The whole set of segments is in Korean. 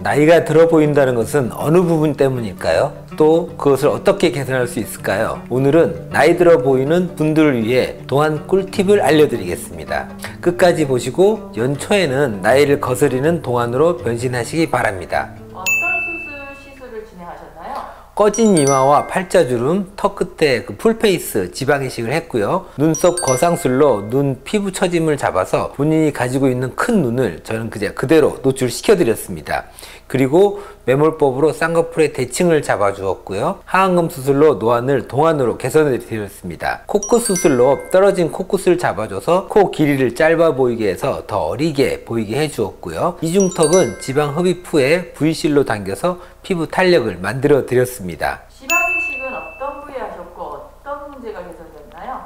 나이가 들어 보인다는 것은 어느 부분 때문일까요? 또 그것을 어떻게 개선할 수 있을까요? 오늘은 나이 들어 보이는 분들을 위해 동안 꿀팁을 알려드리겠습니다. 끝까지 보시고 연초에는 나이를 거스리는 동안으로 변신하시기 바랍니다. 어떤 시술을 진행하셨나요? 꺼진 이마와 팔자주름, 턱 끝에 풀페이스 지방 이식을 했고요. 눈썹 거상술로 눈 피부 처짐을 잡아서 본인이 가지고 있는 큰 눈을 저는 그대로 노출시켜 드렸습니다. 그리고 매몰법으로 쌍꺼풀의 대칭을 잡아주었고요. 하안검 수술로 노안을 동안으로 개선해 드렸습니다. 코끝 수술로 떨어진 코끝을 잡아줘서 코 길이를 짧아 보이게 해서 더 어리게 보이게 해주었고요. 이중턱은 지방 흡입 후에 V실로 당겨서 피부 탄력을 만들어 드렸습니다. 지방 이식은 어떤 부위에 하셨고 어떤 문제가 개선됐나요?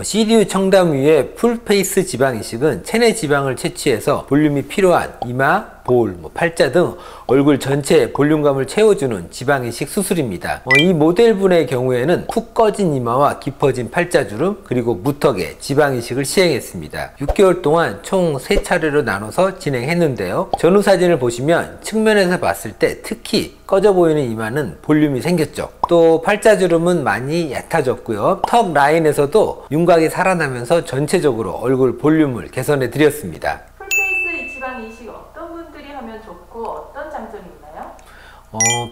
CDU 청담 위의 풀페이스 지방 이식은 체내 지방을 채취해서 볼륨이 필요한 이마, 볼, 팔자 등 얼굴 전체에 볼륨감을 채워주는 지방 이식 수술입니다. 이 모델분의 경우에는 푹 꺼진 이마와 깊어진 팔자주름 그리고 무턱에 지방 이식을 시행했습니다. 6개월 동안 총 3차례로 나눠서 진행했는데요. 전후 사진을 보시면 측면에서 봤을 때 특히 꺼져 보이는 이마는 볼륨이 생겼죠. 또 팔자주름은 많이 얕아졌고요. 턱 라인에서도 윤곽이 살아나면서 전체적으로 얼굴 볼륨을 개선해 드렸습니다. 풀페이스 지방 이식 어떤 분들이 하면 좋고 어떤 장점이 있나요?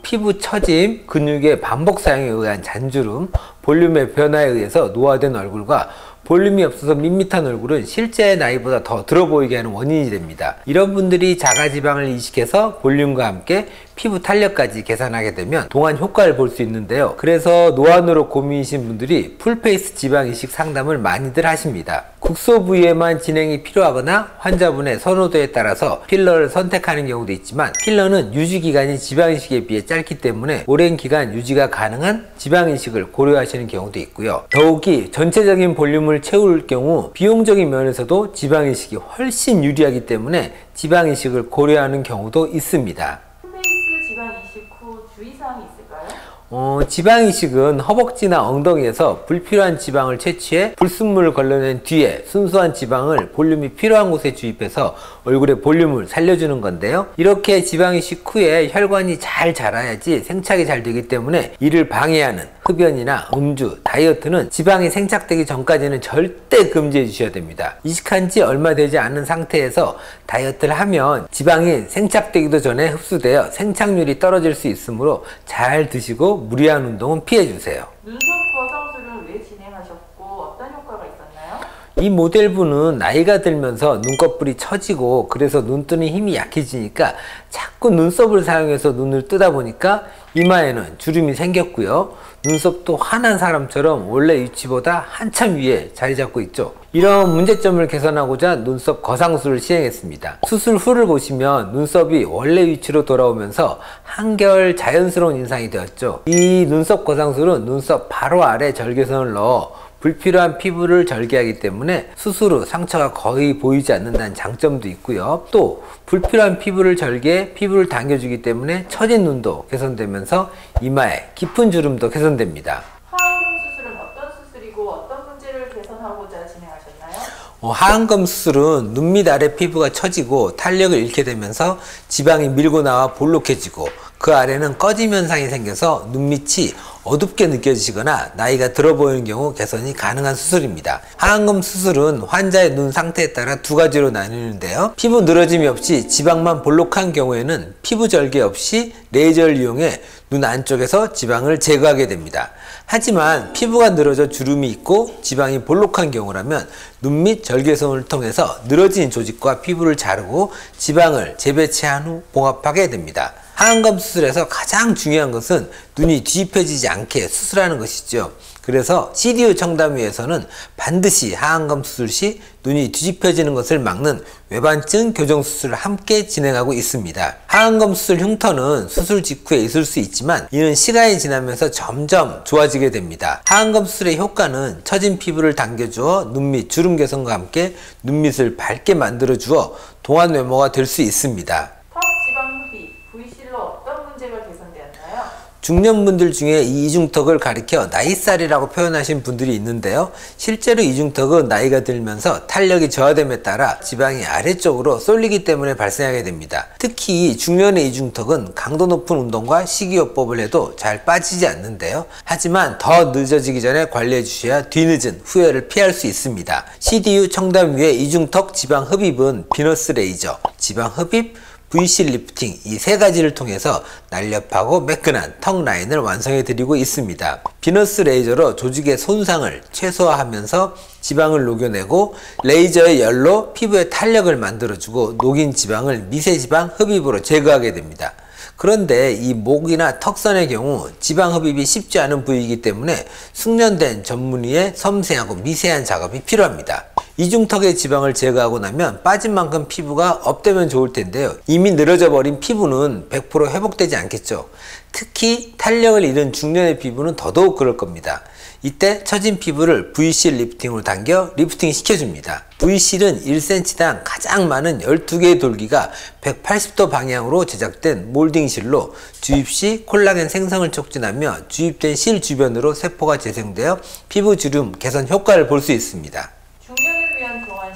피부 처짐, 근육의 반복 사용에 의한 잔주름, 볼륨의 변화에 의해서 노화된 얼굴과 볼륨이 없어서 밋밋한 얼굴은 실제 나이보다 더 들어 보이게 하는 원인이 됩니다. 이런 분들이 자가지방을 이식해서 볼륨과 함께 피부 탄력까지 개선하게 되면 동안 효과를 볼 수 있는데요. 그래서 노안으로 고민이신 분들이 풀페이스 지방 이식 상담을 많이들 하십니다. 국소 부위에만 진행이 필요하거나 환자분의 선호도에 따라서 필러를 선택하는 경우도 있지만 필러는 유지기간이 지방 이식에 비해 짧기 때문에 오랜 기간 유지가 가능한 지방 이식을 고려하시는 경우도 있고요. 더욱이 전체적인 볼륨을 채울 경우 비용적인 면에서도 지방 이식이 훨씬 유리하기 때문에 지방 이식을 고려하는 경우도 있습니다. 풀페이스 지방 이식 후 주의사항이 있을까요? 지방 이식은 허벅지나 엉덩이에서 불필요한 지방을 채취해 불순물을 걸러낸 뒤에 순수한 지방을 볼륨이 필요한 곳에 주입해서 얼굴의 볼륨을 살려주는 건데요. 이렇게 지방 이식 후에 혈관이 잘 자라야지 생착이 잘 되기 때문에 이를 방해하는 흡연이나 음주, 다이어트는 지방이 생착되기 전까지는 절대 금지해 주셔야 됩니다. 이식한 지 얼마 되지 않은 상태에서 다이어트를 하면 지방이 생착되기도 전에 흡수되어 생착률이 떨어질 수 있으므로 잘 드시고 무리한 운동은 피해 주세요. 눈썹 거상술은 왜 진행하셨고 어떤 효과가 있었나요? 이 모델분은 나이가 들면서 눈꺼풀이 처지고 그래서 눈뜨는 힘이 약해지니까 자꾸 눈썹을 사용해서 눈을 뜨다 보니까 이마에는 주름이 생겼고요. 눈썹도 환한 사람처럼 원래 위치보다 한참 위에 자리 잡고 있죠. 이런 문제점을 개선하고자 눈썹 거상술을 시행했습니다. 수술 후를 보시면 눈썹이 원래 위치로 돌아오면서 한결 자연스러운 인상이 되었죠. 이 눈썹 거상술은 눈썹 바로 아래 절개선을 넣어 불필요한 피부를 절개하기 때문에 수술 후 상처가 거의 보이지 않는다는 장점도 있고요. 또 불필요한 피부를 절개해 피부를 당겨주기 때문에 처진 눈도 개선되면서 이마에 깊은 주름도 개선됩니다. 하안검 수술은 어떤 수술이고 어떤 문제를 개선하고자 진행하셨나요? 하안검 수술은 눈 밑 아래 피부가 처지고 탄력을 잃게 되면서 지방이 밀고 나와 볼록해지고 그 아래는 꺼짐 현상이 생겨서 눈밑이 어둡게 느껴지시거나 나이가 들어 보이는 경우 개선이 가능한 수술입니다. 하안검 수술은 환자의 눈 상태에 따라 두 가지로 나뉘는데요. 피부 늘어짐이 없이 지방만 볼록한 경우에는 피부 절개 없이 레이저를 이용해 눈 안쪽에서 지방을 제거하게 됩니다. 하지만 피부가 늘어져 주름이 있고 지방이 볼록한 경우라면 눈 밑 절개선을 통해서 늘어진 조직과 피부를 자르고 지방을 재배치한 후 봉합하게 됩니다. 하안검 수술에서 가장 중요한 것은 눈이 뒤집혀지지 않게 수술하는 것이죠. 그래서 CDU 청담위에서는 반드시 하안검 수술 시 눈이 뒤집혀지는 것을 막는 외반증 교정 수술을 함께 진행하고 있습니다. 하안검 수술 흉터는 수술 직후에 있을 수 있지만 이는 시간이 지나면서 점점 좋아지게 됩니다. 하안검 수술의 효과는 처진 피부를 당겨주어 눈밑 주름 개선과 함께 눈밑을 밝게 만들어 주어 동안 외모가 될 수 있습니다. 턱 지방 흡입, V실로 어떤 문제가 개선되었나요? 중년분들 중에 이 이중턱을 가리켜 나이살이라고 표현하신 분들이 있는데요. 실제로 이중턱은 나이가 들면서 탄력이 저하됨에 따라 지방이 아래쪽으로 쏠리기 때문에 발생하게 됩니다. 특히 중년의 이중턱은 강도 높은 운동과 식이요법을 해도 잘 빠지지 않는데요. 하지만 더 늦어지기 전에 관리해 주셔야 뒤늦은 후회를 피할 수 있습니다. CDU 청담 위의 이중턱 지방 흡입은 비너스 레이저, 지방 흡입, VC 리프팅 이 세 가지를 통해서 날렵하고 매끈한 턱 라인을 완성해 드리고 있습니다. 비너스 레이저로 조직의 손상을 최소화하면서 지방을 녹여내고 레이저의 열로 피부의 탄력을 만들어주고 녹인 지방을 미세지방 흡입으로 제거하게 됩니다. 그런데 이 목이나 턱선의 경우 지방 흡입이 쉽지 않은 부위이기 때문에 숙련된 전문의의 섬세하고 미세한 작업이 필요합니다. 이중턱의 지방을 제거하고 나면 빠진 만큼 피부가 업되면 좋을 텐데요. 이미 늘어져 버린 피부는 100% 회복되지 않겠죠. 특히 탄력을 잃은 중년의 피부는 더더욱 그럴 겁니다. 이때 처진 피부를 VC 리프팅으로 당겨 리프팅 시켜줍니다. VC는 1cm당 가장 많은 12개의 돌기가 180도 방향으로 제작된 몰딩실로 주입 시 콜라겐 생성을 촉진하며 주입된 실 주변으로 세포가 재생되어 피부 주름 개선 효과를 볼 수 있습니다. 중년을 위한 동안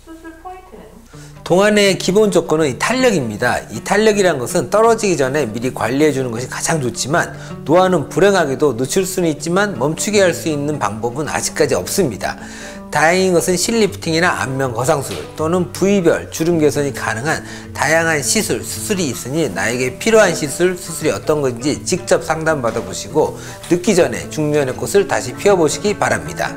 수술 포인트는? 동안의 기본 조건은 이 탄력입니다. 이 탄력이란 것은 떨어지기 전에 미리 관리해 주는 것이 가장 좋지만 노화는 불행하게도 늦출 수는 있지만 멈추게 할 수 있는 방법은 아직까지 없습니다. 다행인 것은 실리프팅이나 안면 거상술 또는 부위별 주름 개선이 가능한 다양한 수술이 있으니 나에게 필요한 수술이 어떤 건지 직접 상담받아 보시고 늦기 전에 중년의 꽃을 다시 피워보시기 바랍니다.